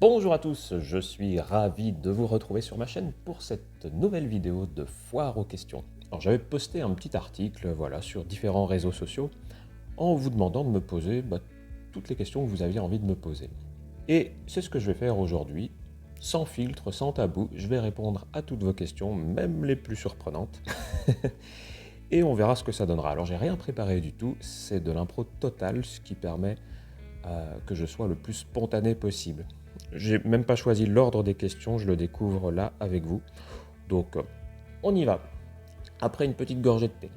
Bonjour à tous, je suis ravi de vous retrouver sur ma chaîne pour cette nouvelle vidéo de foire aux questions. Alors j'avais posté un petit article sur différents réseaux sociaux en vous demandant de me poser toutes les questions que vous aviez envie de me poser. Et c'est ce que je vais faire aujourd'hui, sans filtre, sans tabou, je vais répondre à toutes vos questions, même les plus surprenantes. Et on verra ce que ça donnera. Alors j'ai rien préparé du tout, c'est de l'impro totale, ce qui permet que je sois le plus spontané possible. J'ai même pas choisi l'ordre des questions, je le découvre là avec vous. Donc on y va. Après une petite gorgée de thé.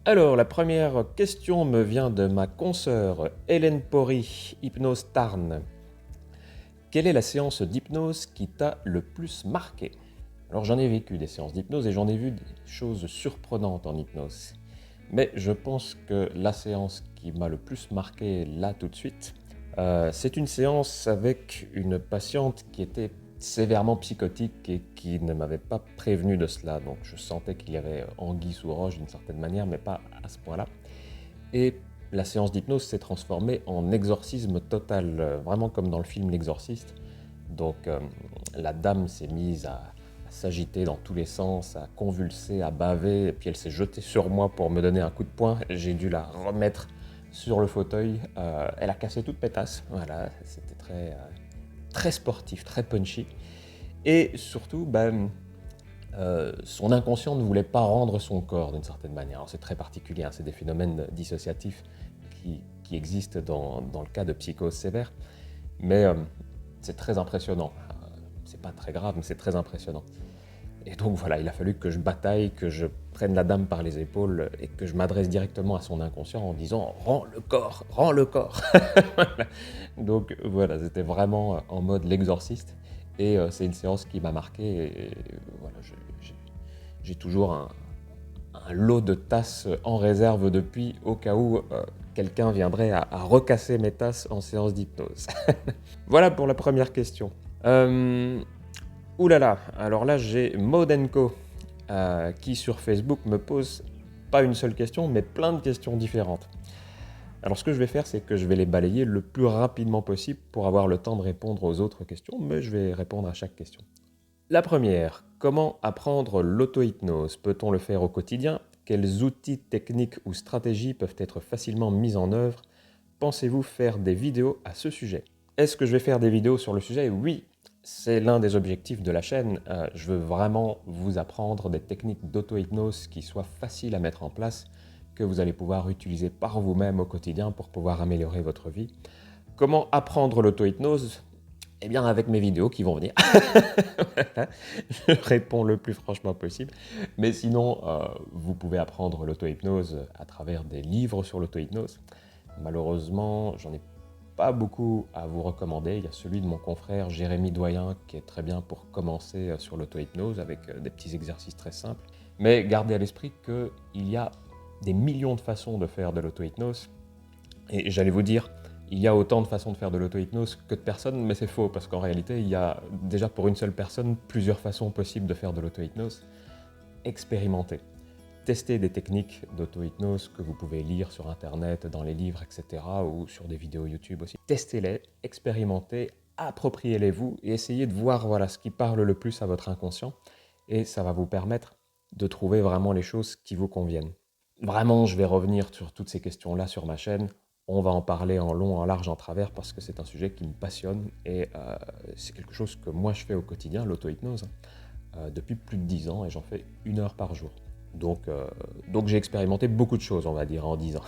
Alors la première question me vient de ma consoeur Hélène Pori, Hypnose Tarn. Quelle est la séance d'hypnose qui t'a le plus marqué? Alors j'en ai vécu des séances d'hypnose et j'en ai vu des choses surprenantes en hypnose. Mais je pense que la séance qui m'a le plus marqué là tout de suite, c'est une séance avec une patiente qui était sévèrement psychotique et qui ne m'avait pas prévenu de cela. Donc je sentais qu'il y avait anguille sous roche d'une certaine manière, mais pas à ce point-là. Et la séance d'hypnose s'est transformée en exorcisme total, vraiment comme dans le film L'Exorciste. Donc la dame s'est mise à s'agiter dans tous les sens, à convulser, à baver, et puis elle s'est jetée sur moi pour me donner un coup de poing. J'ai dû la remettre sur le fauteuil. Elle a cassé toutes mes tasses. Voilà, c'était très sportif, très punchy. Et surtout, son inconscient ne voulait pas rendre son corps d'une certaine manière. Alors, c'est très particulier, hein, c'est des phénomènes dissociatifs qui existent dans le cas de psychose sévère, mais c'est très impressionnant. C'est pas très grave, mais c'est très impressionnant. Et donc voilà, il a fallu que je bataille, que je prenne la dame par les épaules et que je m'adresse directement à son inconscient en disant « Rends le corps, rends le corps !» Donc voilà, c'était vraiment en mode l'exorciste. Et c'est une séance qui m'a marqué. Et voilà, j'ai toujours un lot de tasses en réserve depuis, au cas où quelqu'un viendrait à recasser mes tasses en séance d'hypnose. Voilà pour la première question. Ouh là là, alors là j'ai Modenko qui sur Facebook me pose pas une seule question, mais plein de questions différentes. Alors ce que je vais faire, c'est que je vais les balayer le plus rapidement possible pour avoir le temps de répondre aux autres questions, mais je vais répondre à chaque question. La première, comment apprendre l'auto-hypnose? Peut-on le faire au quotidien? Quels outils techniques ou stratégies peuvent être facilement mis en œuvre? Pensez-vous faire des vidéos à ce sujet? Est-ce que je vais faire des vidéos sur le sujet? Oui, c'est l'un des objectifs de la chaîne. Je veux vraiment vous apprendre des techniques d'auto-hypnose qui soient faciles à mettre en place, que vous allez pouvoir utiliser par vous-même au quotidien pour pouvoir améliorer votre vie. Comment apprendre l'auto-hypnose? Eh bien, avec mes vidéos qui vont venir. Je réponds le plus franchement possible. Mais sinon, vous pouvez apprendre l'auto-hypnose à travers des livres sur l'auto-hypnose. Malheureusement, j'en ai pas beaucoup à vous recommander. Il y a celui de mon confrère Jérémy Doyen qui est très bien pour commencer sur l'auto-hypnose avec des petits exercices très simples. Mais gardez à l'esprit qu'il y a des millions de façons de faire de l'auto-hypnose. Et j'allais vous dire, il y a autant de façons de faire de l'auto-hypnose que de personnes, mais c'est faux, parce qu'en réalité, il y a déjà pour une seule personne plusieurs façons possibles de faire de l'auto-hypnose. Expérimentez. Testez des techniques d'auto-hypnose que vous pouvez lire sur Internet, dans les livres, etc. ou sur des vidéos YouTube aussi. Testez-les, expérimentez, appropriez-les-vous et essayez de voir ce qui parle le plus à votre inconscient. Et ça va vous permettre de trouver vraiment les choses qui vous conviennent. Vraiment, je vais revenir sur toutes ces questions-là sur ma chaîne. On va en parler en long, en large, en travers, parce que c'est un sujet qui me passionne et c'est quelque chose que moi je fais au quotidien, l'auto-hypnose, depuis plus de 10 ans et j'en fais 1 heure par jour. Donc j'ai expérimenté beaucoup de choses, on va dire, en 10 ans.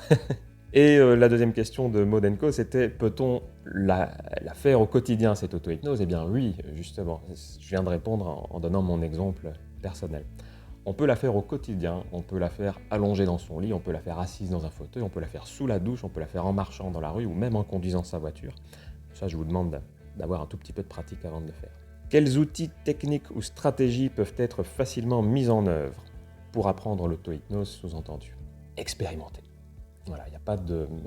Et la deuxième question de Modenko, c'était peut-on la faire au quotidien, cette auto-hypnose? Eh bien oui, justement, je viens de répondre en donnant mon exemple personnel. On peut la faire au quotidien, on peut la faire allongée dans son lit, on peut la faire assise dans un fauteuil, on peut la faire sous la douche, on peut la faire en marchant dans la rue ou même en conduisant sa voiture. Ça, je vous demande d'avoir un tout petit peu de pratique avant de le faire. Quels outils techniques ou stratégies peuvent être facilement mis en œuvre pour apprendre l'auto-hypnose, sous-entendu? Expérimenter. Voilà, il n'y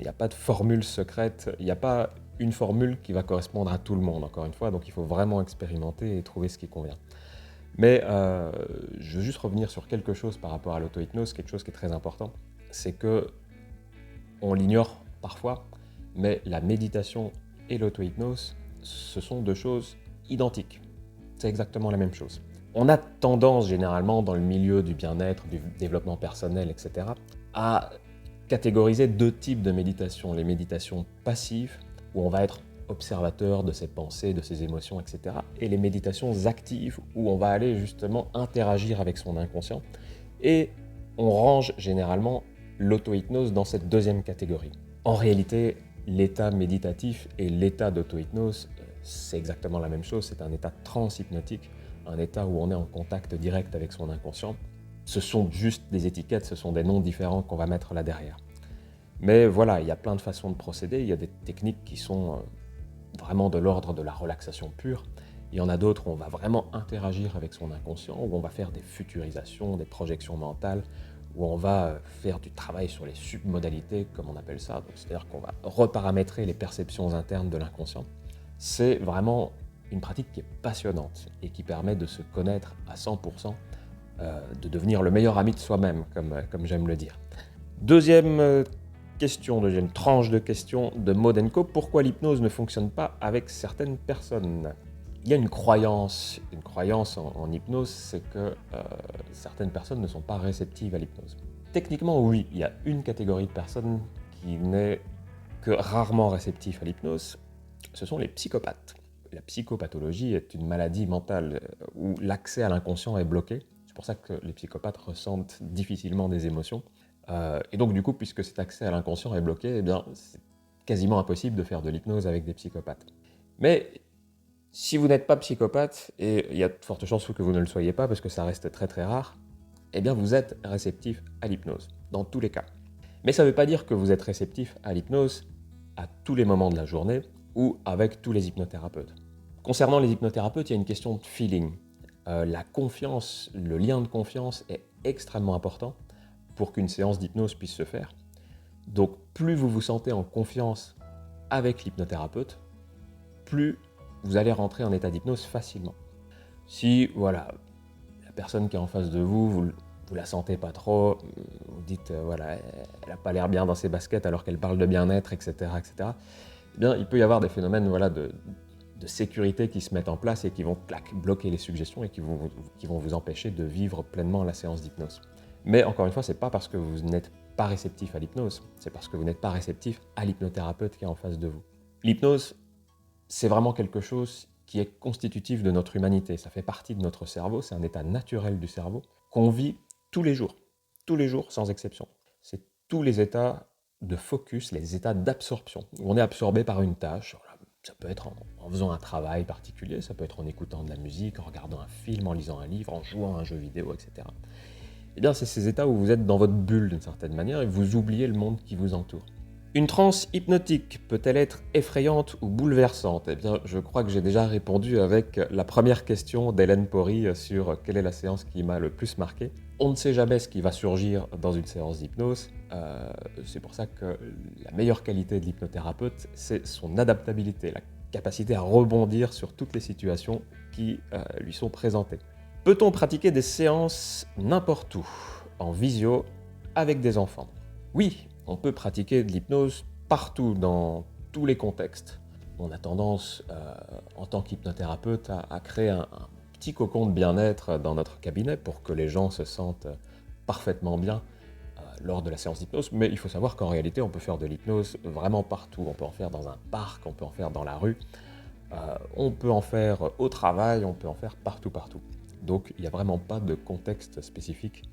a pas de formule secrète, il n'y a pas une formule qui va correspondre à tout le monde, encore une fois, donc il faut vraiment expérimenter et trouver ce qui convient. Mais je veux juste revenir sur quelque chose par rapport à l'auto-hypnose, quelque chose qui est très important, c'est que on l'ignore parfois, mais la méditation et l'auto-hypnose, ce sont deux choses identiques. C'est exactement la même chose. On a tendance généralement dans le milieu du bien-être, du développement personnel, etc., à catégoriser deux types de méditation. Les méditations passives, où on va être observateur de ses pensées, de ses émotions, etc., et les méditations actives, où on va aller justement interagir avec son inconscient. Et on range généralement l'auto-hypnose dans cette deuxième catégorie. En réalité, l'état méditatif et l'état d'auto-hypnose, c'est exactement la même chose, c'est un état transhypnotique, un état où on est en contact direct avec son inconscient. Ce sont juste des étiquettes, ce sont des noms différents qu'on va mettre là derrière. Mais voilà, il y a plein de façons de procéder, il y a des techniques qui sont vraiment de l'ordre de la relaxation pure, il y en a d'autres où on va vraiment interagir avec son inconscient, où on va faire des futurisations, des projections mentales, où on va faire du travail sur les submodalités, comme on appelle ça, c'est-à-dire qu'on va reparamétrer les perceptions internes de l'inconscient. C'est vraiment une pratique qui est passionnante et qui permet de se connaître à 100%, de devenir le meilleur ami de soi-même, comme j'aime le dire. Deuxième deuxième tranche de questions de Modenko, pourquoi l'hypnose ne fonctionne pas avec certaines personnes? Il y a une croyance en hypnose, c'est que certaines personnes ne sont pas réceptives à l'hypnose. Techniquement, oui, il y a une catégorie de personnes qui n'est que rarement réceptive à l'hypnose, ce sont les psychopathes. La psychopathologie est une maladie mentale où l'accès à l'inconscient est bloqué. C'est pour ça que les psychopathes ressentent difficilement des émotions. Et donc du coup, puisque cet accès à l'inconscient est bloqué, eh bien, c'est quasiment impossible de faire de l'hypnose avec des psychopathes. Mais si vous n'êtes pas psychopathe, et il y a de fortes chances que vous ne le soyez pas, parce que ça reste très très rare, eh bien vous êtes réceptif à l'hypnose, dans tous les cas. Mais ça ne veut pas dire que vous êtes réceptif à l'hypnose à tous les moments de la journée, ou avec tous les hypnothérapeutes. Concernant les hypnothérapeutes, il y a une question de feeling. La confiance, le lien de confiance est extrêmement important pour qu'une séance d'hypnose puisse se faire. Donc plus vous vous sentez en confiance avec l'hypnothérapeute, plus vous allez rentrer en état d'hypnose facilement. Si voilà, la personne qui est en face de vous, vous la sentez pas trop, vous dites voilà, elle n'a pas l'air bien dans ses baskets alors qu'elle parle de bien-être, etc., etc., eh bien, il peut y avoir des phénomènes voilà, de sécurité qui se mettent en place et qui vont bloquer les suggestions et qui vont vous empêcher de vivre pleinement la séance d'hypnose. Mais encore une fois, ce n'est pas parce que vous n'êtes pas réceptif à l'hypnose, c'est parce que vous n'êtes pas réceptif à l'hypnothérapeute qui est en face de vous. L'hypnose, c'est vraiment quelque chose qui est constitutif de notre humanité. Ça fait partie de notre cerveau, c'est un état naturel du cerveau qu'on vit tous les jours sans exception. C'est tous les états de focus, les états d'absorption, où on est absorbé par une tâche. Ça peut être en faisant un travail particulier, ça peut être en écoutant de la musique, en regardant un film, en lisant un livre, en jouant à un jeu vidéo, etc. Eh bien, c'est ces états où vous êtes dans votre bulle d'une certaine manière et vous oubliez le monde qui vous entoure. Une transe hypnotique peut-elle être effrayante ou bouleversante? Eh bien, je crois que j'ai déjà répondu avec la première question d'Hélène Pori sur quelle est la séance qui m'a le plus marqué. On ne sait jamais ce qui va surgir dans une séance d'hypnose. C'est pour ça que la meilleure qualité de l'hypnothérapeute, c'est son adaptabilité, la capacité à rebondir sur toutes les situations qui lui sont présentées. Peut-on pratiquer des séances n'importe où, en visio, avec des enfants? Oui, on peut pratiquer de l'hypnose partout, dans tous les contextes. On a tendance, en tant qu'hypnothérapeute, à créer un petit cocon de bien-être dans notre cabinet pour que les gens se sentent parfaitement bien lors de la séance d'hypnose. Mais il faut savoir qu'en réalité, on peut faire de l'hypnose vraiment partout. On peut en faire dans un parc, on peut en faire dans la rue, on peut en faire au travail, on peut en faire partout. Donc il n'y a vraiment pas de contexte spécifique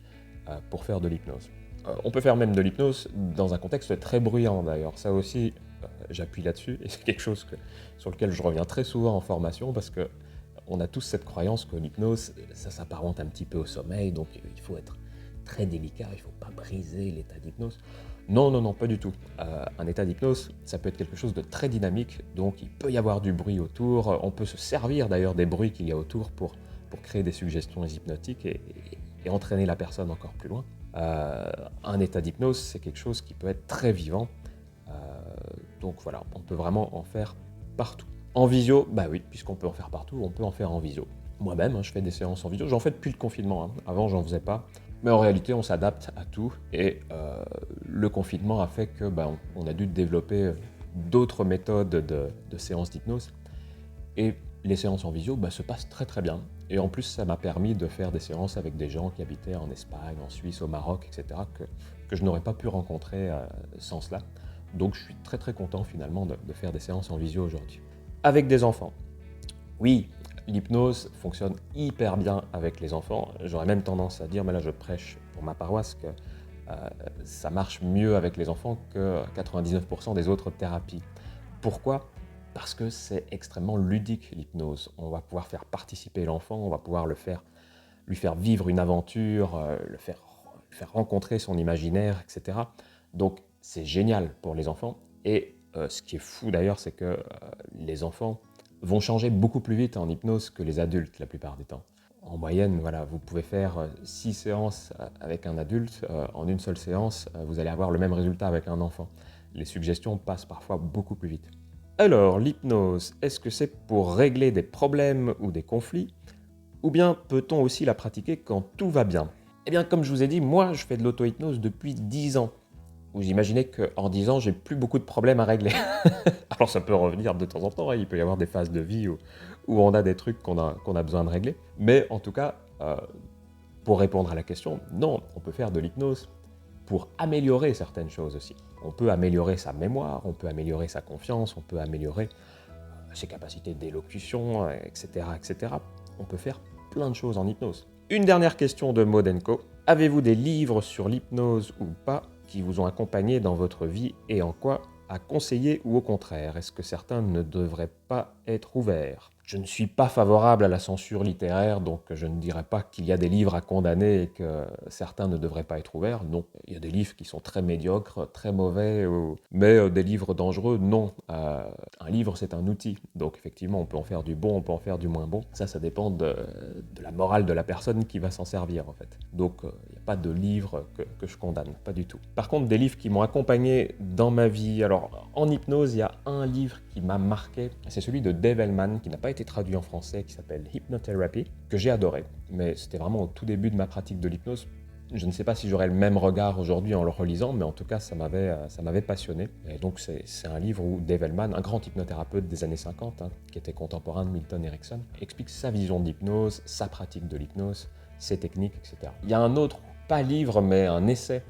pour faire de l'hypnose. On peut faire même de l'hypnose dans un contexte très bruyant d'ailleurs. Ça aussi, j'appuie là-dessus et c'est quelque chose sur lequel je reviens très souvent en formation parce qu'on a tous cette croyance que l'hypnose, ça s'apparente un petit peu au sommeil, donc il faut être très délicat, il ne faut pas briser l'état d'hypnose. Non, pas du tout. Un état d'hypnose, ça peut être quelque chose de très dynamique, donc il peut y avoir du bruit autour. On peut se servir d'ailleurs des bruits qu'il y a autour pour créer des suggestions hypnotiques et entraîner la personne encore plus loin. Un état d'hypnose, c'est quelque chose qui peut être très vivant. Donc voilà, on peut vraiment en faire partout. En visio, bah oui, puisqu'on peut en faire partout, on peut en faire en visio. Moi-même, je fais des séances en visio. J'en fais depuis le confinement. Avant, j'en faisais pas. Mais en réalité, on s'adapte à tout. Et le confinement a fait que on a dû développer d'autres méthodes de séances d'hypnose. Et les séances en visio se passent très très bien. Et en plus, ça m'a permis de faire des séances avec des gens qui habitaient en Espagne, en Suisse, au Maroc, etc., que je n'aurais pas pu rencontrer sans cela. Donc je suis très très content finalement de faire des séances en visio aujourd'hui. Avec des enfants. Oui, l'hypnose fonctionne hyper bien avec les enfants. J'aurais même tendance à dire, mais là je prêche pour ma paroisse, que ça marche mieux avec les enfants que 99% des autres thérapies. Pourquoi ? Parce que c'est extrêmement ludique l'hypnose. On va pouvoir faire participer l'enfant, on va pouvoir lui faire vivre une aventure, le faire rencontrer son imaginaire, etc. Donc c'est génial pour les enfants. Et ce qui est fou d'ailleurs, c'est que les enfants vont changer beaucoup plus vite en hypnose que les adultes la plupart du temps. En moyenne, voilà, vous pouvez faire 6 séances avec un adulte. En une seule séance, vous allez avoir le même résultat avec un enfant. Les suggestions passent parfois beaucoup plus vite. Alors, l'hypnose, est-ce que c'est pour régler des problèmes ou des conflits? Ou bien peut-on aussi la pratiquer quand tout va bien? Eh bien, comme je vous ai dit, moi, je fais de l'auto-hypnose depuis 10 ans. Vous imaginez qu'en 10 ans, j'ai plus beaucoup de problèmes à régler. Alors, ça peut revenir de temps en temps, hein. Il peut y avoir des phases de vie où on a des trucs qu'on a besoin de régler. Mais en tout cas, pour répondre à la question, non, on peut faire de l'hypnose pour améliorer certaines choses aussi. On peut améliorer sa mémoire, on peut améliorer sa confiance, on peut améliorer ses capacités d'élocution, etc., etc. On peut faire plein de choses en hypnose. Une dernière question de Modenco. Avez-vous des livres sur l'hypnose ou pas qui vous ont accompagné dans votre vie et en quoi à conseiller ou au contraire? Est-ce que certains ne devraient pas être ouverts? Je ne suis pas favorable à la censure littéraire, donc je ne dirais pas qu'il y a des livres à condamner et que certains ne devraient pas être ouverts. Non, il y a des livres qui sont très médiocres, très mauvais, mais des livres dangereux, non. Un livre, c'est un outil, donc effectivement, on peut en faire du bon, on peut en faire du moins bon. Ça dépend de la morale de la personne qui va s'en servir, en fait. Donc, il n'y a pas de livre que je condamne, pas du tout. Par contre, des livres qui m'ont accompagné dans ma vie, alors en hypnose, il y a un livre qui m'a marqué, c'est celui de Dave Hellman, qui n'a pas été traduit en français, qui s'appelle Hypnotherapy, que j'ai adoré. Mais c'était vraiment au tout début de ma pratique de l'hypnose. Je ne sais pas si j'aurais le même regard aujourd'hui en le relisant, mais en tout cas, ça m'avait passionné. Et donc, c'est un livre où Dave Hellman, un grand hypnothérapeute des années 50, qui était contemporain de Milton Erickson, explique sa vision de l'hypnose, sa pratique de l'hypnose, ses techniques, etc. Il y a un autre, pas livre, mais un essai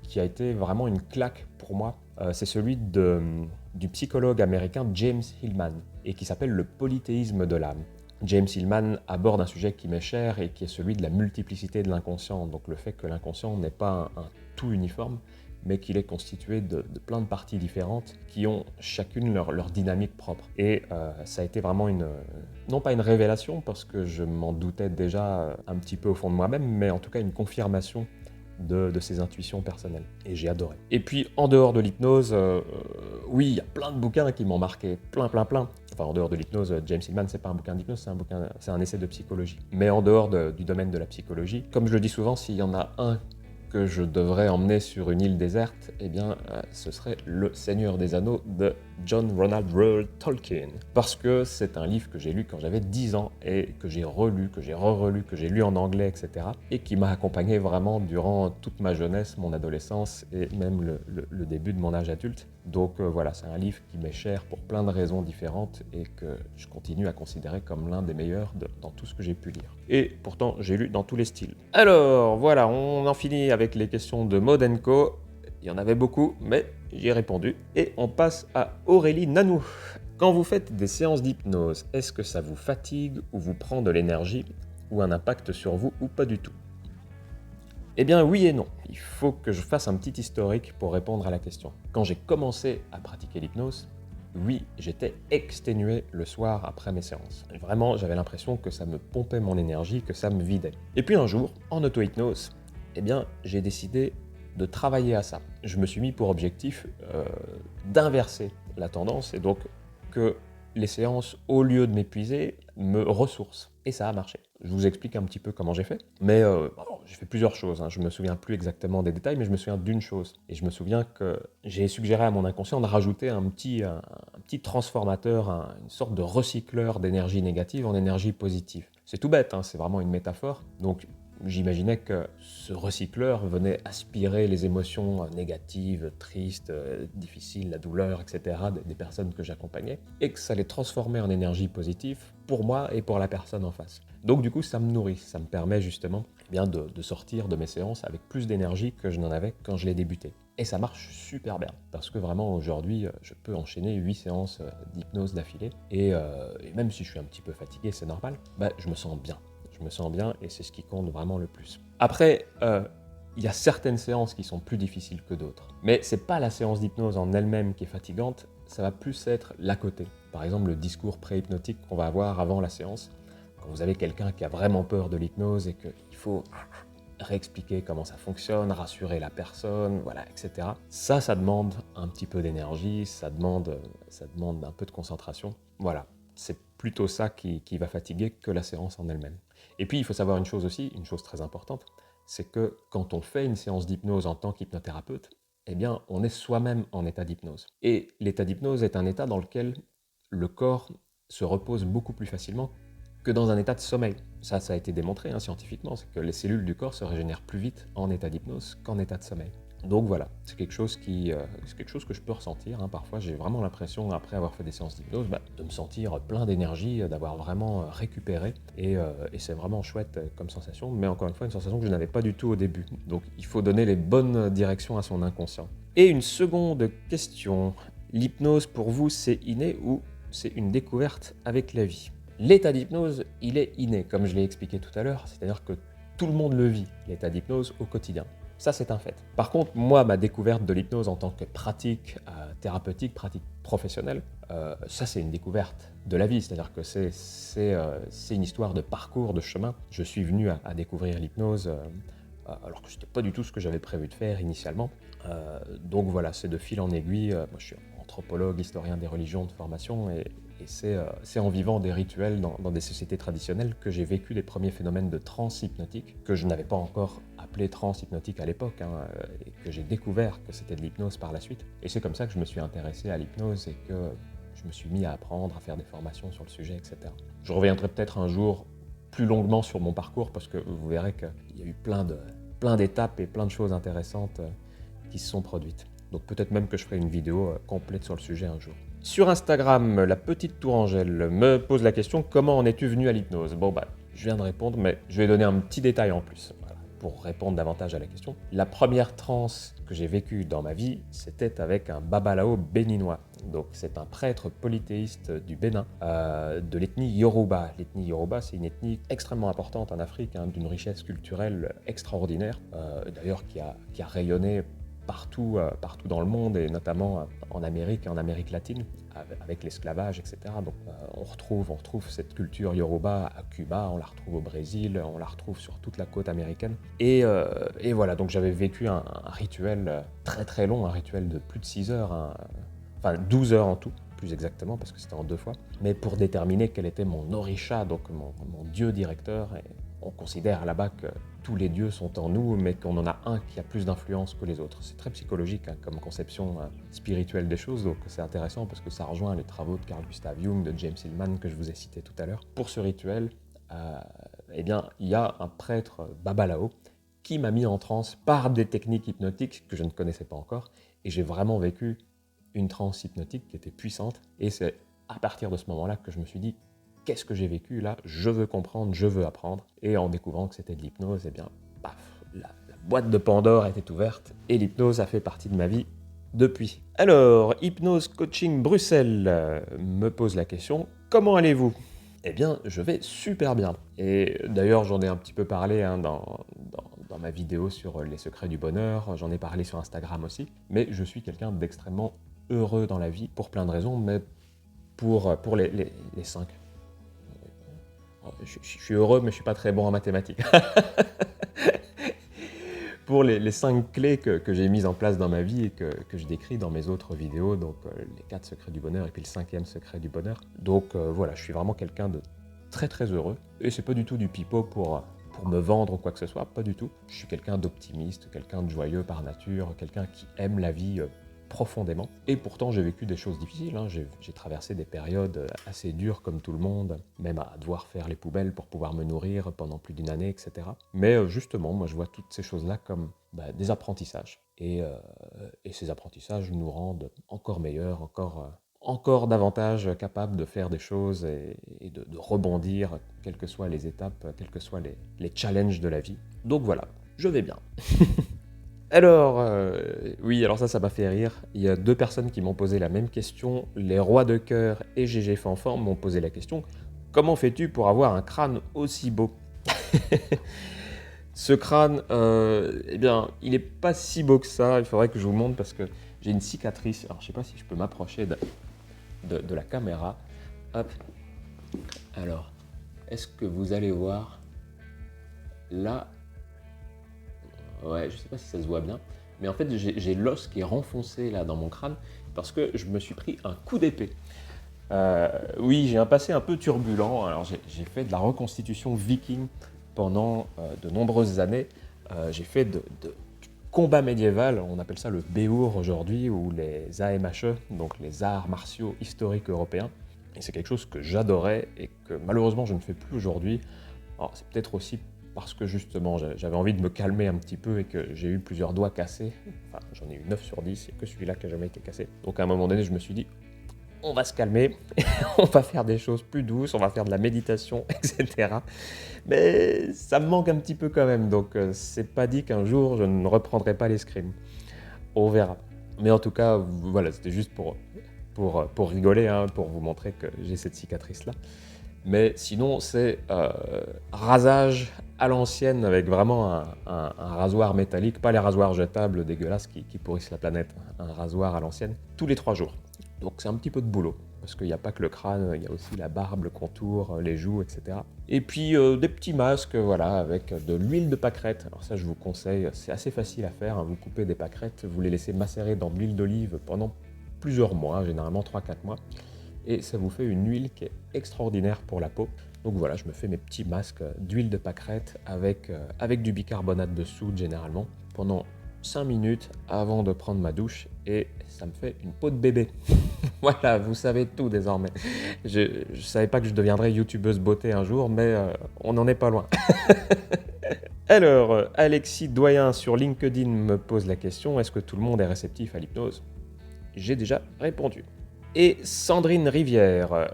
qui a été vraiment une claque pour moi. C'est celui du psychologue américain James Hillman, et qui s'appelle Le polythéisme de l'âme. James Hillman aborde un sujet qui m'est cher et qui est celui de la multiplicité de l'inconscient, donc le fait que l'inconscient n'est pas un tout uniforme, mais qu'il est constitué de plein de parties différentes qui ont chacune leur dynamique propre. Et ça a été vraiment non pas une révélation, parce que je m'en doutais déjà un petit peu au fond de moi-même, mais en tout cas une confirmation de ses intuitions personnelles. Et j'ai adoré. Et puis, en dehors de l'hypnose, oui, il y a plein de bouquins qui m'ont marqué. Plein. Enfin, en dehors de l'hypnose, James Hillman, c'est pas un bouquin d'hypnose, c'est un essai de psychologie. Mais en dehors du domaine de la psychologie, comme je le dis souvent, s'il y en a un que je devrais emmener sur une île déserte, eh bien, ce serait Le Seigneur des Anneaux de John Ronald Reuel Tolkien. Parce que c'est un livre que j'ai lu quand j'avais 10 ans et que j'ai relu, que j'ai re-relu, que j'ai lu en anglais, etc. Et qui m'a accompagné vraiment durant toute ma jeunesse, mon adolescence et même le début de mon âge adulte. Donc voilà, c'est un livre qui m'est cher pour plein de raisons différentes et que je continue à considérer comme l'un des meilleurs dans tout ce que j'ai pu lire. Et pourtant, j'ai lu dans tous les styles. Alors voilà, on en finit avec les questions de Modenco. Il y en avait beaucoup, mais j'y ai répondu. Et on passe à Aurélie Nanou. Quand vous faites des séances d'hypnose, est-ce que ça vous fatigue ou vous prend de l'énergie ou un impact sur vous ou pas du tout? Eh bien oui et non. Il faut que je fasse un petit historique pour répondre à la question. Quand j'ai commencé à pratiquer l'hypnose, oui, j'étais exténué le soir après mes séances. Vraiment, j'avais l'impression que ça me pompait mon énergie, que ça me vidait. Et puis un jour, en auto-hypnose, eh bien, j'ai décidé de travailler à ça. Je me suis mis pour objectif d'inverser la tendance et donc que les séances, au lieu de m'épuiser, me ressourcent. Et ça a marché. Je vous explique un petit peu comment j'ai fait. Mais j'ai fait plusieurs choses. Je ne me souviens plus exactement des détails, mais je me souviens d'une chose. Et je me souviens que j'ai suggéré à mon inconscient de rajouter un petit transformateur, une sorte de recycleur d'énergie négative en énergie positive. C'est tout bête, c'est vraiment une métaphore. Donc j'imaginais que ce recycleur venait aspirer les émotions négatives, tristes, difficiles, la douleur, etc. des personnes que j'accompagnais, et que ça les transformait en énergie positive pour moi et pour la personne en face. Donc du coup, ça me nourrit, ça me permet justement de sortir de mes séances avec plus d'énergie que je n'en avais quand je les débutais. Et ça marche super bien, parce que vraiment aujourd'hui, je peux enchaîner 8 séances d'hypnose d'affilée, et même si je suis un petit peu fatigué, c'est normal, je me sens bien. Je me sens bien et c'est ce qui compte vraiment le plus. Après, il y a certaines séances qui sont plus difficiles que d'autres. Mais c'est pas la séance d'hypnose en elle-même qui est fatigante, ça va plus être l'à côté. Par exemple, le discours pré-hypnotique qu'on va avoir avant la séance. Quand vous avez quelqu'un qui a vraiment peur de l'hypnose et qu'il faut réexpliquer comment ça fonctionne, rassurer la personne, voilà, etc. Ça demande un petit peu d'énergie, ça demande un peu de concentration. Voilà, c'est plutôt ça qui va fatiguer que la séance en elle-même. Et puis, il faut savoir une chose aussi, une chose très importante, c'est que quand on fait une séance d'hypnose en tant qu'hypnothérapeute, eh bien, on est soi-même en état d'hypnose. Et l'état d'hypnose est un état dans lequel le corps se repose beaucoup plus facilement que dans un état de sommeil. Ça a été démontré scientifiquement, c'est que les cellules du corps se régénèrent plus vite en état d'hypnose qu'en état de sommeil. Donc voilà, c'est quelque chose que je peux ressentir. Parfois, j'ai vraiment l'impression, après avoir fait des séances d'hypnose, de me sentir plein d'énergie, d'avoir vraiment récupéré. Et c'est vraiment chouette comme sensation, mais encore une fois, une sensation que je n'avais pas du tout au début. Donc il faut donner les bonnes directions à son inconscient. Et une seconde question, l'hypnose pour vous, c'est inné ou c'est une découverte avec la vie ? L'état d'hypnose, il est inné, comme je l'ai expliqué tout à l'heure, c'est-à-dire que tout le monde le vit, l'état d'hypnose au quotidien. Ça, c'est un fait. Par contre, moi, ma découverte de l'hypnose en tant que pratique thérapeutique, pratique professionnelle, ça, c'est une découverte de la vie, c'est-à-dire que c'est une histoire de parcours, de chemin. Je suis venu à découvrir l'hypnose alors que ce n'était pas du tout ce que j'avais prévu de faire initialement. Donc voilà, c'est de fil en aiguille. Moi, je suis anthropologue, historien des religions de formation, et c'est en vivant des rituels dans des sociétés traditionnelles que j'ai vécu les premiers phénomènes de transe hypnotique, que je n'avais pas encore appelé transe hypnotique à l'époque, et que j'ai découvert que c'était de l'hypnose par la suite. Et c'est comme ça que je me suis intéressé à l'hypnose et que je me suis mis à apprendre, à faire des formations sur le sujet, etc. Je reviendrai peut-être un jour plus longuement sur mon parcours, parce que vous verrez qu'il y a eu plein d'étapes et plein de choses intéressantes qui se sont produites. Donc peut-être même que je ferai une vidéo complète sur le sujet un jour. Sur Instagram, la petite Tourangelle me pose la question: comment en es-tu venu à l'hypnose ? Bon, je viens de répondre, mais je vais donner un petit détail en plus, voilà, pour répondre davantage à la question. La première transe que j'ai vécue dans ma vie, c'était avec un babalao béninois. Donc c'est un prêtre polythéiste du Bénin, de l'ethnie Yoruba. L'ethnie Yoruba, c'est une ethnie extrêmement importante en Afrique, d'une richesse culturelle extraordinaire, d'ailleurs qui a rayonné partout dans le monde, et notamment en Amérique et en Amérique latine, avec l'esclavage, etc. Donc on retrouve cette culture Yoruba à Cuba, on la retrouve au Brésil, on la retrouve sur toute la côte américaine. Et voilà, donc j'avais vécu un rituel très très long, un rituel de plus de 6 heures, enfin 12 heures en tout, plus exactement, parce que c'était en 2 fois, mais pour déterminer quel était mon orisha, donc mon dieu directeur. Et on considère là-bas que tous les dieux sont en nous, mais qu'on en a un qui a plus d'influence que les autres. C'est très psychologique comme conception spirituelle des choses, donc c'est intéressant parce que ça rejoint les travaux de Carl Gustav Jung, de James Hillman que je vous ai cité tout à l'heure. Pour ce rituel, eh bien, il y a un prêtre babalao qui m'a mis en transe par des techniques hypnotiques que je ne connaissais pas encore, et j'ai vraiment vécu une transe hypnotique qui était puissante, et c'est à partir de ce moment-là que je me suis dit: qu'est-ce que j'ai vécu là? Je veux comprendre, je veux apprendre. Et en découvrant que c'était de l'hypnose, eh bien, paf, la boîte de Pandore était ouverte, et l'hypnose a fait partie de ma vie depuis. Alors, Hypnose Coaching Bruxelles me pose la question: comment allez-vous? Eh bien, je vais super bien. Et d'ailleurs, j'en ai un petit peu parlé dans ma vidéo sur les secrets du bonheur, j'en ai parlé sur Instagram aussi, mais je suis quelqu'un d'extrêmement heureux dans la vie, pour plein de raisons, mais pour les 5. Je suis heureux, mais je ne suis pas très bon en mathématiques. Pour les 5 clés que j'ai mises en place dans ma vie et que je décris dans mes autres vidéos, donc les 4 secrets du bonheur et puis le 5e secret du bonheur. Donc voilà, je suis vraiment quelqu'un de très très heureux. Et c'est pas du tout du pipeau pour me vendre ou quoi que ce soit, pas du tout. Je suis quelqu'un d'optimiste, quelqu'un de joyeux par nature, quelqu'un qui aime la vie profondément. Et pourtant, j'ai vécu des choses difficiles, hein. J'ai traversé des périodes assez dures comme tout le monde, même à devoir faire les poubelles pour pouvoir me nourrir pendant plus d'une année, etc. Mais justement, moi je vois toutes ces choses-là comme des apprentissages. Et ces apprentissages nous rendent encore meilleurs, encore davantage capables de faire des choses et de rebondir, quelles que soient les étapes, quels que soient les challenges de la vie. Donc voilà, je vais bien. Alors, oui, alors ça m'a fait rire. Il y a 2 personnes qui m'ont posé la même question. Les Rois de Cœur et GG Fanfan m'ont posé la question: comment fais-tu pour avoir un crâne aussi beau? Ce crâne, eh bien, il n'est pas si beau que ça. Il faudrait que je vous montre parce que j'ai une cicatrice. Alors, je ne sais pas si je peux m'approcher de la caméra. Hop. Alors, est-ce que vous allez voir là? Ouais, je sais pas si ça se voit bien, mais en fait j'ai l'os qui est renfoncé là dans mon crâne parce que je me suis pris un coup d'épée. Oui, j'ai un passé un peu turbulent. Alors j'ai fait de la reconstitution viking pendant de nombreuses années. J'ai fait du combat médiéval, on appelle ça le Beour aujourd'hui, ou les AMHE, donc les arts martiaux historiques européens. Et c'est quelque chose que j'adorais et que malheureusement je ne fais plus aujourd'hui. Alors c'est peut-être aussi parce que justement j'avais envie de me calmer un petit peu et que j'ai eu plusieurs doigts cassés. Enfin, j'en ai eu 9 sur 10, il n'y a que celui-là qui n'a jamais été cassé. Donc à un moment donné, je me suis dit, on va se calmer, on va faire des choses plus douces, on va faire de la méditation, etc. Mais ça me manque un petit peu quand même, donc c'est pas dit qu'un jour je ne reprendrai pas l'escrime. On verra. Mais en tout cas, voilà, c'était juste pour rigoler, hein, pour vous montrer que j'ai cette cicatrice-là. Mais sinon, c'est rasage à l'ancienne avec vraiment un rasoir métallique, pas les rasoirs jetables dégueulasses qui pourrissent la planète, un rasoir à l'ancienne, tous les 3 jours. Donc c'est un petit peu de boulot, parce qu'il n'y a pas que le crâne, il y a aussi la barbe, le contour, les joues, etc. Et puis des petits masques, voilà, avec de l'huile de pâquerette. Alors ça, je vous conseille, c'est assez facile à faire, hein. Vous coupez des pâquerettes, vous les laissez macérer dans de l'huile d'olive pendant plusieurs mois, généralement 3-4 mois. Et ça vous fait une huile qui est extraordinaire pour la peau. Donc voilà, je me fais mes petits masques d'huile de pâquerette avec du bicarbonate de soude généralement pendant 5 minutes avant de prendre ma douche et ça me fait une peau de bébé. Voilà, vous savez tout désormais. Je ne savais pas que je deviendrais youtubeuse beauté un jour, mais on n'en est pas loin. Alors, Alexis Doyen sur LinkedIn me pose la question, est-ce que tout le monde est réceptif à l'hypnose? J'ai déjà répondu. Et Sandrine Rivière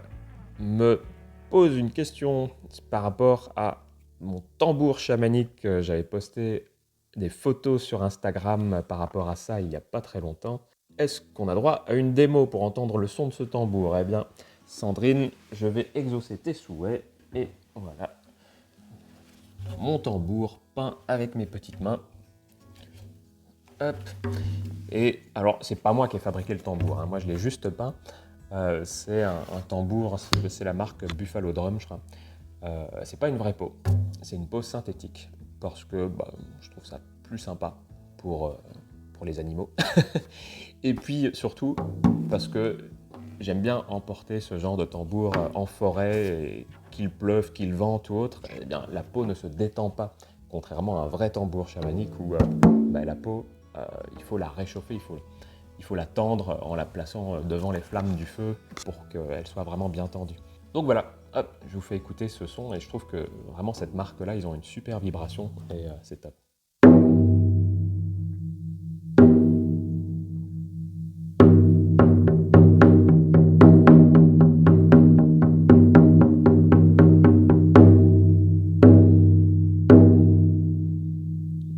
me pose une question par rapport à mon tambour chamanique. J'avais posté des photos sur Instagram par rapport à ça il n'y a pas très longtemps. Est-ce qu'on a droit à une démo pour entendre le son de ce tambour? Eh bien, Sandrine, je vais exaucer tes souhaits et voilà. Mon tambour peint avec mes petites mains. Hop. Et alors, c'est pas moi qui ai fabriqué le tambour, hein. Moi je l'ai juste peint. C'est un tambour, c'est la marque Buffalo Drum, je crois. C'est pas une vraie peau, c'est une peau synthétique parce que je trouve ça plus sympa pour les animaux. Et puis surtout parce que j'aime bien emporter ce genre de tambour en forêt, et qu'il pleuve, qu'il vente ou autre, eh bien, la peau ne se détend pas, contrairement à un vrai tambour chamanique où la peau, il faut la réchauffer, il faut la tendre en la plaçant devant les flammes du feu pour qu'elle soit vraiment bien tendue. Donc voilà, hop, je vous fais écouter ce son et je trouve que vraiment cette marque-là, ils ont une super vibration et c'est top.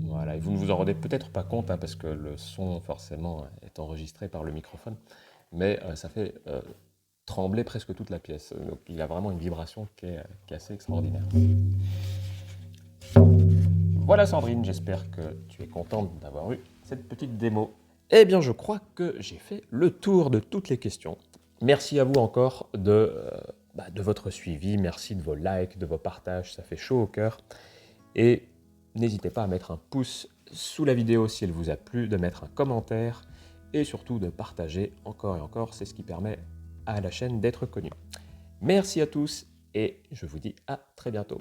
Voilà, et vous ne vous en rendez peut-être pas compte, hein, parce que le son forcément est enregistré par le microphone, mais ça fait trembler presque toute la pièce. Donc il y a vraiment une vibration qui est assez extraordinaire. Voilà Sandrine, j'espère que tu es contente d'avoir eu cette petite démo. Eh bien je crois que j'ai fait le tour de toutes les questions. Merci à vous encore de votre suivi, merci de vos likes, de vos partages, ça fait chaud au cœur. Et n'hésitez pas à mettre un pouce sous la vidéo si elle vous a plu, de mettre un commentaire et surtout de partager encore et encore, c'est ce qui permet à la chaîne d'être connue. Merci à tous et je vous dis à très bientôt.